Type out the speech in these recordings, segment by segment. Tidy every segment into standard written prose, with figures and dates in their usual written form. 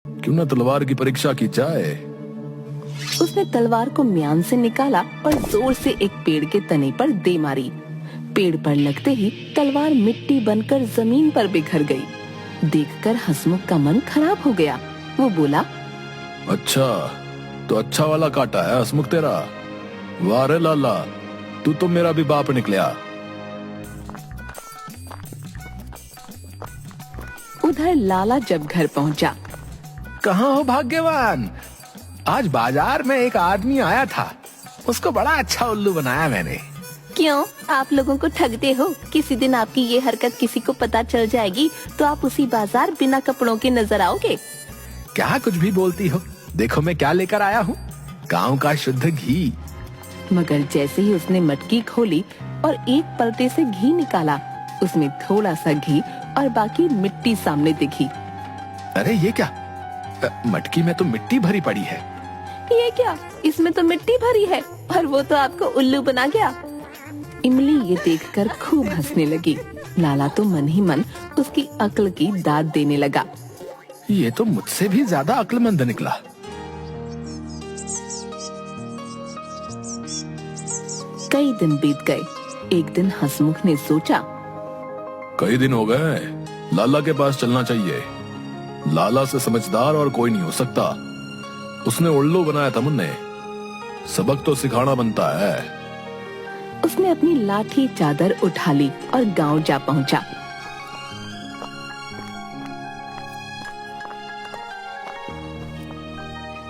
क्यों ना तलवार की परीक्षा की जाए। उसने तलवार को म्यान से निकाला और जोर से एक पेड़ के तने पर दे मारी। पेड़ पर लगते ही तलवार मिट्टी बनकर जमीन पर बिखर गई। देखकर हंसमुख का मन खराब हो गया। वो बोला, अच्छा तो अच्छा वाला काटा है हंसमुख तेरा। वाह रे लाला, तू तो मेरा भी बाप निकला। उधर लाला जब घर पहुंचा, कहाँ हो भाग्यवान? आज बाजार में एक आदमी आया था, उसको बड़ा अच्छा उल्लू बनाया मैंने। क्यों आप लोगों को ठगते हो? किसी दिन आपकी ये हरकत किसी को पता चल जाएगी तो आप उसी बाजार बिना कपड़ों के नजर आओगे। क्या कुछ भी बोलती हो? देखो मैं क्या लेकर आया हूँ, गाँव का शुद्ध घी। मगर जैसे ही उसने मटकी खोली और एक पलटे से घी निकाला, उसमें थोड़ा सा घी और बाकी मिट्टी सामने दिखी। अरे ये क्या? मटकी में तो मिट्टी भरी पड़ी है। ये क्या? इसमें तो मिट्टी भरी है और वो तो आपको उल्लू बना गया। इमली ये देखकर खूब हंसने लगी। लाला तो मन ही मन उसकी अक्ल की दाद देने लगा। ये तो मुझसे भी ज्यादा अक्लमंद निकला। कई दिन बीत गए। एक दिन हंसमुख ने सोचा, कई दिन हो गए, लाला के पास चलना चाहिए। लाला से समझदार और कोई नहीं हो सकता। उसने उल्लू बनाया था मुन्ने, सबक तो सिखाना बनता है। उसने अपनी लाठी चादर उठा ली और गांव जा पहुंचा।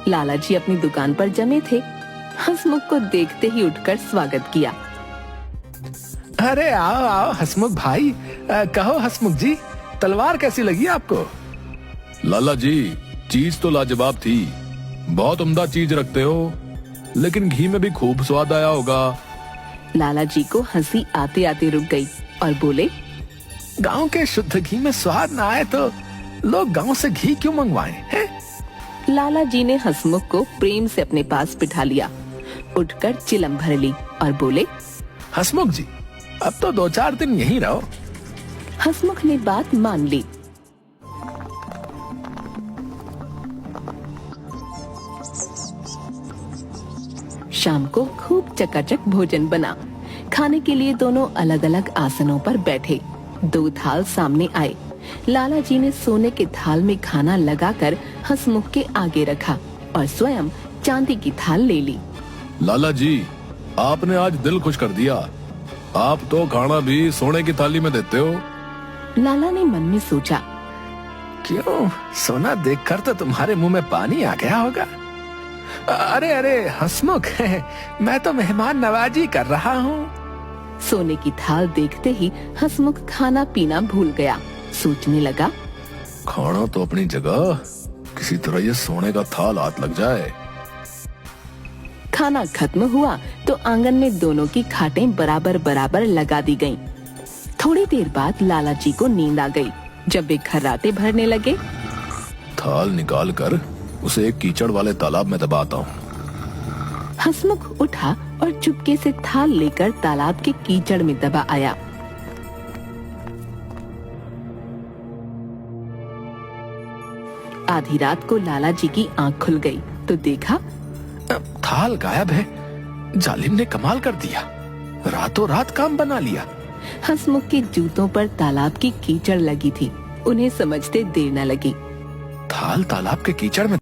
लाला जी अपनी दुकान पर जमे थे। हंसमुख को देखते ही उठकर स्वागत किया। अरे आओ आओ हंसमुख भाई, कहो हंसमुख जी, तलवार कैसी लगी आपको? लाला जी, चीज तो लाजवाब थी, बहुत उम्दा चीज रखते हो, लेकिन घी में भी खूब स्वाद आया होगा। लाला जी को हंसी आते आते रुक गई और बोले, गांव के शुद्ध घी में स्वाद ना आए तो लोग गांव से घी क्यों मंगवाएं हैं? लाला जी ने हंसमुख को प्रेम से अपने पास बिठा लिया, उठकर चिलम भर ली और बोले, हंसमुख जी, अब तो 2-4 दिन यहीं रहो। हंसमुख ने बात मान ली। शाम को खूब चकाचक भोजन बना। खाने के लिए दोनों अलग अलग आसनों पर बैठे। 2 थाल सामने आए। लाला जी ने सोने के थाल में खाना लगाकर हंसमुख के आगे रखा और स्वयं चांदी की थाल ले ली। लाला जी, आपने आज दिल खुश कर दिया। आप तो खाना भी सोने की थाली में देते हो। लाला ने मन में सोचा, क्यों, सोना देखकर तो तुम्हारे मुंह में पानी आ गया होगा। अरे अरे हंसमुख, मैं तो मेहमान नवाजी कर रहा हूँ। सोने की थाल देखते ही हंसमुख खाना पीना भूल गया। सोचने लगा, खाना तो अपनी जगह, किसी तरह ये सोने का थाल हाथ लग जाए। खाना खत्म हुआ तो आंगन में दोनों की खाटें बराबर बराबर लगा दी गईं। थोड़ी देर बाद लाला जी को नींद आ गई। जब वे खर्राटे भरने लगे, थाल निकाल कर उसे एक कीचड़ वाले तालाब में दबाता हूँ। हंसमुख उठा और चुपके से थाल लेकर तालाब के कीचड़ में दबा आया। आधी रात को लाला जी की आंख खुल गई तो देखा, थाल गायब है। जालिम ने कमाल कर दिया, रातों रात काम बना लिया। हंसमुख के जूतों पर तालाब की कीचड़ लगी थी। उन्हें समझते देर न लगी। थाल तालाब के कीचड़ में